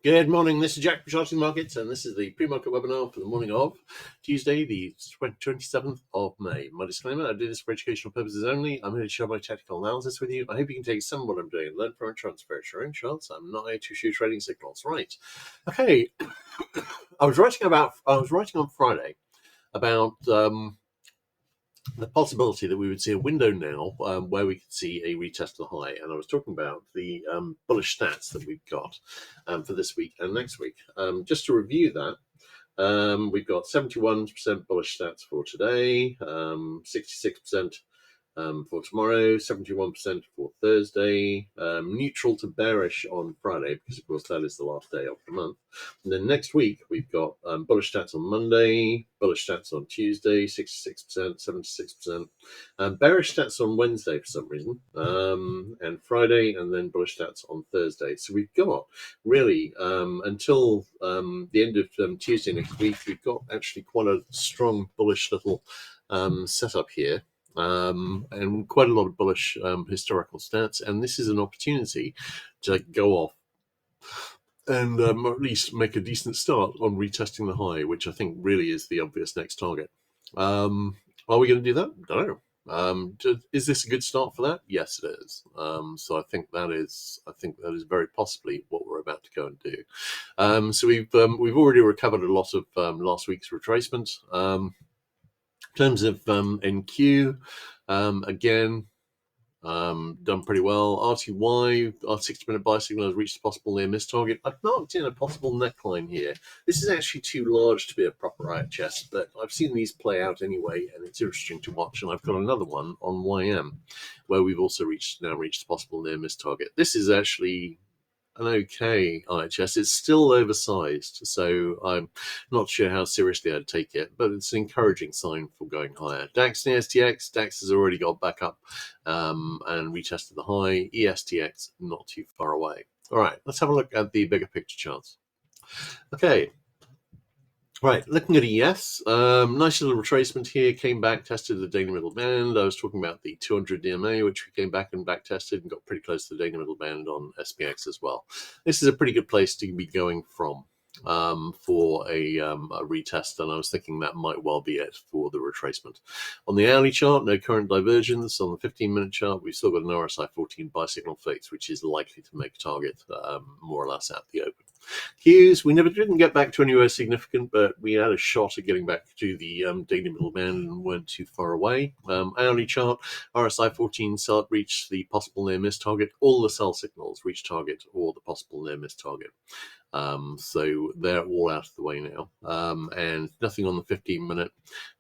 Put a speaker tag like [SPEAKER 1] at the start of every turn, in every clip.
[SPEAKER 1] Good morning, this is Jack from Charting Markets, and this is the pre-market webinar for the morning of Tuesday, the 27th of May. My disclaimer, I do this for educational purposes only. I'm here to share my technical analysis with you. I hope you can take some of what I'm doing and learn from it, transfer it to your own charts. I'm not here to issue trading signals. Right. Okay. I was writing on Friday about the possibility that we would see a window now where we could see a retest of the high. And I was talking about the bullish stats that we've got for this week and next week. Just to review that, we've got 71% bullish stats for today, 66% for tomorrow, 71% for Thursday, neutral to bearish on Friday, because of course that is the last day of the month. And then next week, we've got bullish stats on Monday, bullish stats on Tuesday, 66%, 76%, bearish stats on Wednesday for some reason, and Friday, and then bullish stats on Thursday. So we've got really, until the end of Tuesday next week, we've got actually quite a strong bullish little setup here. And quite a lot of bullish historical stats, and this is an opportunity to go off and at least make a decent start on retesting the high, which I think really is the obvious next target. Are we going to do that? I don't know. Is this a good start for that? Yes, it is. So I think that is very possibly what we're about to go and do. So we've already recovered a lot of last week's retracement. In terms of NQ, again, done pretty well. RTY, our 60-minute buy signal has reached a possible near miss target. I've marked in a possible neckline here. This is actually too large to be a proper IHS, but I've seen these play out anyway, and it's interesting to watch. And I've got another one on YM, where we've also now reached a possible near miss target. This is actually an okay IHS. It's still oversized, so I'm not sure how seriously I'd take it, but it's an encouraging sign for going higher. DAX and ESTX, DAX has already got back up and retested the high. ESTX not too far away. All right, let's have a look at the bigger picture charts. Okay. Right, looking at ES, nice little retracement here, came back, tested the daily middle band. I was talking about the 200 DMA, which we came back and back tested and got pretty close to the daily middle band on SPX as well. This is a pretty good place to be going from for a retest, and I was thinking that might well be it for the retracement. On the hourly chart, no current divergence. On the 15-minute chart, we've still got an RSI 14 buy signal fix, which is likely to make target more or less at the open. Qs, we didn't get back to anywhere significant, but we had a shot at getting back to the daily middle band and weren't too far away. Hourly chart, RSI 14 reached the possible near miss target. All the sell signals reached target or the possible near miss target. So they're all out of the way now, and nothing on the 15-minute.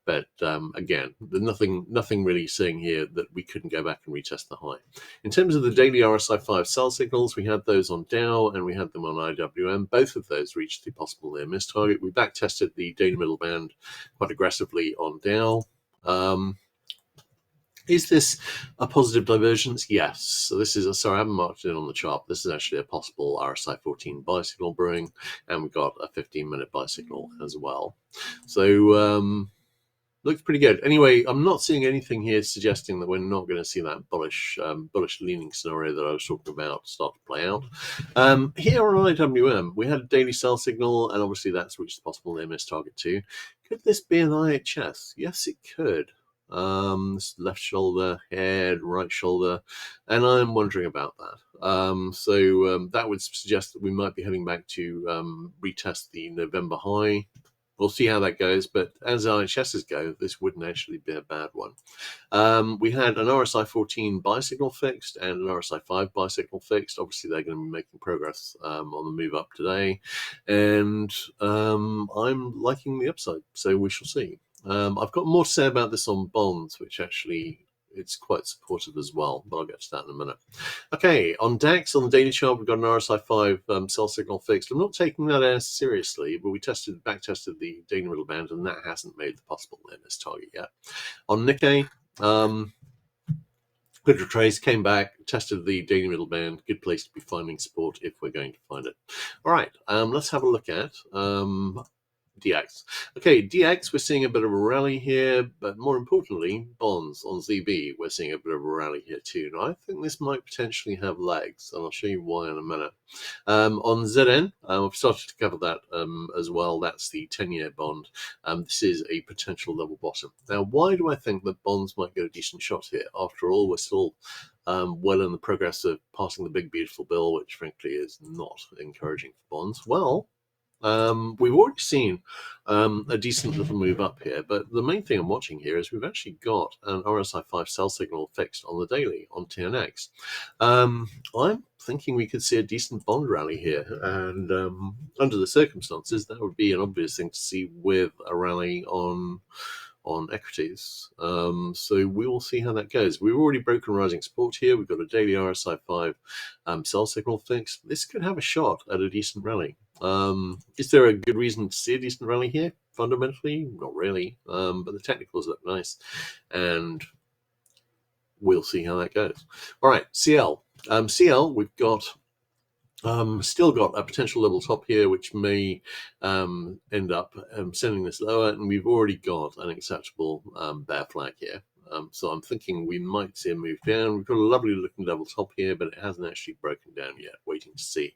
[SPEAKER 1] But again, nothing really saying here that we couldn't go back and retest the high. In terms of the daily RSI 5 sell signals, we had those on Dow and we had them on IWM. Both of those reached the possible near miss target. We back tested the daily middle band quite aggressively on Dow. Is this a positive divergence? Yes. So this is sorry, I haven't marked it on the chart. This is actually a possible RSI 14 buy signal brewing, and we've got a 15-minute buy signal as well. So looks pretty good. Anyway, I'm not seeing anything here suggesting that we're not going to see that bullish leaning scenario that I was talking about start to play out. Here on IWM, we had a daily sell signal, and obviously that's reached the possible near miss target too. Could this be an IHS? Yes, it could. Left shoulder, head, right shoulder, and I'm wondering about that. So that would suggest that we might be heading back to retest the November high. We'll see how that goes, but as IHSs go, this wouldn't actually be a bad one. We had an RSI 14 buy signal fixed and an RSI 5 buy signal fixed. Obviously, they're going to be making progress on the move up today, and I'm liking the upside, so we shall see. I've got more to say about this on bonds, which actually it's quite supportive as well, but I'll get to that in a minute. Okay, on DAX, on the daily chart, we've got an RSI 5 sell signal fixed. I'm not taking that as seriously, but we back tested the daily middle band, and that hasn't made the possible near miss target yet. On Nikkei, good retrace, came back, tested the daily middle band. Good place to be finding support if we're going to find it. All right, let's have a look at DX. Okay, DX, we're seeing a bit of a rally here, but more importantly, bonds on ZB, we're seeing a bit of a rally here too. Now, I think this might potentially have legs, and I'll show you why in a minute. On ZN, I've started to cover that as well. That's the 10-year bond. This is a potential double bottom. Now, why do I think that bonds might get a decent shot here? After all, we're still well in the progress of passing the big beautiful bill, which frankly is not encouraging for bonds. Well, we've already seen a decent little move up here, but the main thing I'm watching here is we've actually got an RSI 5 sell signal fixed on the daily on TNX. I'm thinking we could see a decent bond rally here, and under the circumstances, that would be an obvious thing to see with a rally on equities. So we will see how that goes. We've already broken rising support here. We've got a daily RSI 5 sell signal fixed. This could have a shot at a decent rally. Is there a good reason to see a decent rally here? Fundamentally, not really. But the technicals look nice, and we'll see how that goes. All right, CL. CL, we've got still got a potential level top here, which may end up sending this lower, and we've already got an acceptable bear flag here. So I'm thinking we might see a move down. We've got a lovely looking level top here, but it hasn't actually broken down yet. Waiting to see.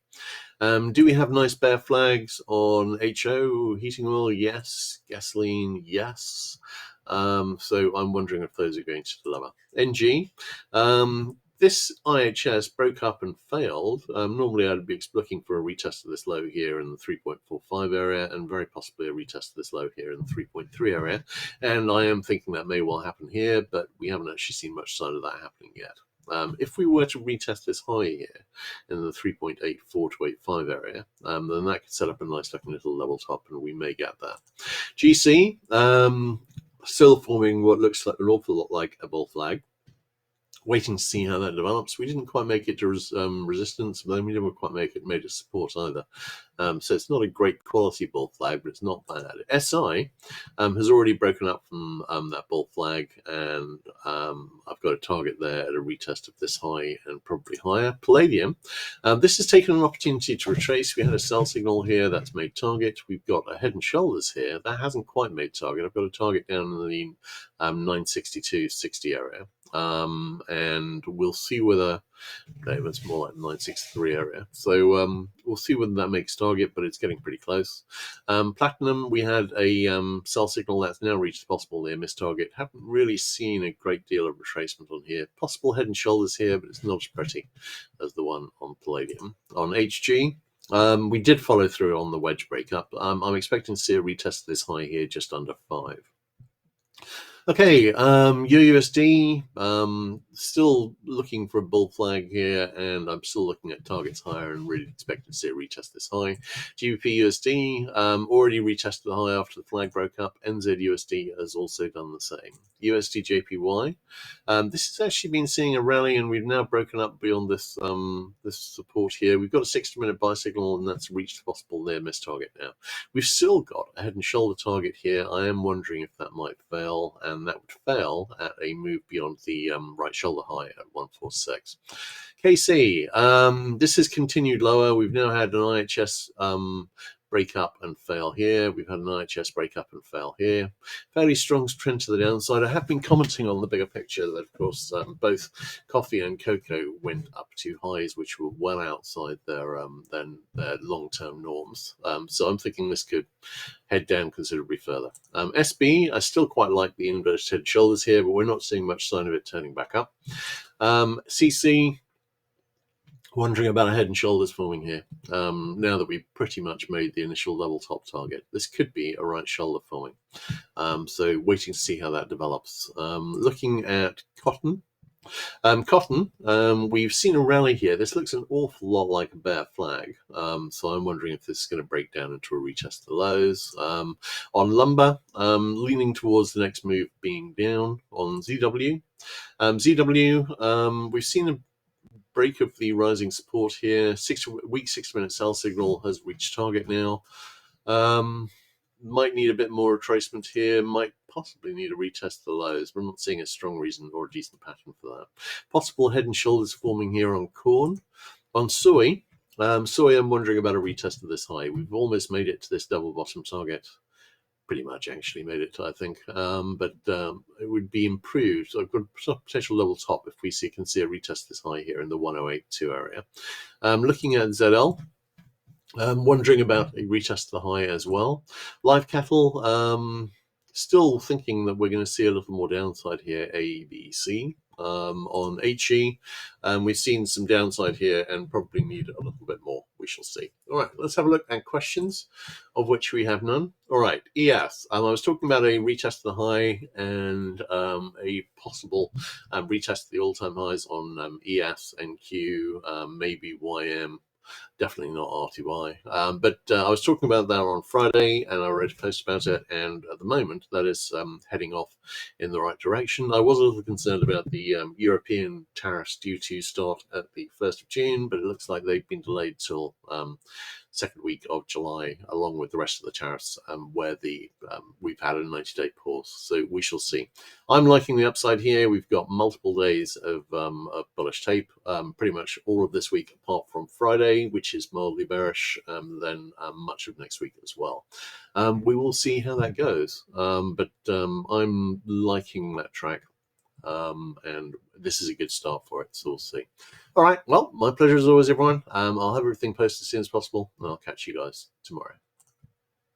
[SPEAKER 1] Do we have nice bear flags on HO, heating oil? Yes. Gasoline? Yes. So I'm wondering if those are going to deliver. NG. This IHS broke up and failed. Normally I'd be looking for a retest of this low here in the 3.45 area, and very possibly a retest of this low here in the 3.3 area. And I am thinking that may well happen here, but we haven't actually seen much sign of that happening yet. If we were to retest this high here in the 3.84 to 85 area, then that could set up a nice looking little level top, and we may get that. GC, still forming what looks like an awful lot like a bull flag. Waiting to see how that develops. We didn't quite make it to resistance, but then we didn't quite make it support either. So it's not a great quality bull flag, but it's not bad. SI has already broken up from that bull flag, and I've got a target there at a retest of this high and probably higher. Palladium, this has taken an opportunity to retrace. We had a sell signal here that's made target. We've got a head and shoulders here that hasn't quite made target. I've got a target down in the 962.60 area. And we'll see whether it's more like 963 area. So we'll see whether that makes target, but it's getting pretty close. Platinum, we had a sell signal that's now reached possible near miss target. Haven't really seen a great deal of retracement on here. Possible head and shoulders here, but it's not as pretty as the one on Palladium. On HG, we did follow through on the wedge breakup. I'm expecting to see a retest of this high here just under 5. Okay, UUSD, still looking for a bull flag here, and I'm still looking at targets higher and really expecting to see a retest this high. GBP USD, already retested the high after the flag broke up. NZUSD has also done the same. USD JPY, this has actually been seeing a rally, and we've now broken up beyond this this support here. We've got a 60-minute buy signal, and that's reached possible near miss target now. We've still got a head and shoulder target here. I am wondering if that might fail, and that would fail at a move beyond the right shoulder high at 146. KC, this has continued lower. We've now had an IHS break up and fail here. We've had an IHS break up and fail here. Fairly strong trend to the downside. I have been commenting on the bigger picture that, of course, both coffee and cocoa went up to highs which were well outside their long-term norms. So I'm thinking this could head down considerably further. SB, I still quite like the inverted head shoulders here, but we're not seeing much sign of it turning back up. CC, wondering about a head and shoulders forming here. Now that we've pretty much made the initial level top target, this could be a right shoulder forming. So waiting to see how that develops. Looking at cotton. We've seen a rally here. This looks an awful lot like a bear flag. So I'm wondering if this is going to break down into a retest of the lows. On lumber, leaning towards the next move being down. On ZW. ZW, we've seen a break of the rising support here. 6-minute sell signal has reached target now. Might need a bit more retracement here. Might possibly need a retest of the lows, but I'm not seeing a strong reason or a decent pattern for that. Possible head and shoulders forming here on corn. On soy, I'm wondering about a retest of this high. We've almost made it to this double bottom target. pretty much actually made it, I think, but it would be improved. So I've got a potential level top if we can see a retest this high here in the 108.2 area. Looking at ZL, wondering about a retest to the high as well. Live cattle, still thinking that we're going to see a little more downside here, ABC. On HE, we've seen some downside here and probably need a little bit more. We shall see. All right, let's have a look at questions, of which we have none. All right, ES. I was talking about a retest of the high and a possible retest of the all-time highs on ES and Q, maybe YM. Definitely not RTY. But I was talking about that on Friday, and I wrote a post about it, and at the moment, that is heading off in the right direction. I was a little concerned about the European tariffs due to start at the 1st of June, but it looks like they've been delayed till second week of July, along with the rest of the tariffs, where we've had a 90-day pause. So we shall see. I'm liking the upside here. We've got multiple days of bullish tape, pretty much all of this week apart from Friday, which is mildly bearish, then much of next week as well. We will see how that goes, but I'm liking that track. And this is a good start for it, so we'll see. All right, well, my pleasure as always, everyone. I'll have everything posted as soon as possible, and I'll catch you guys tomorrow.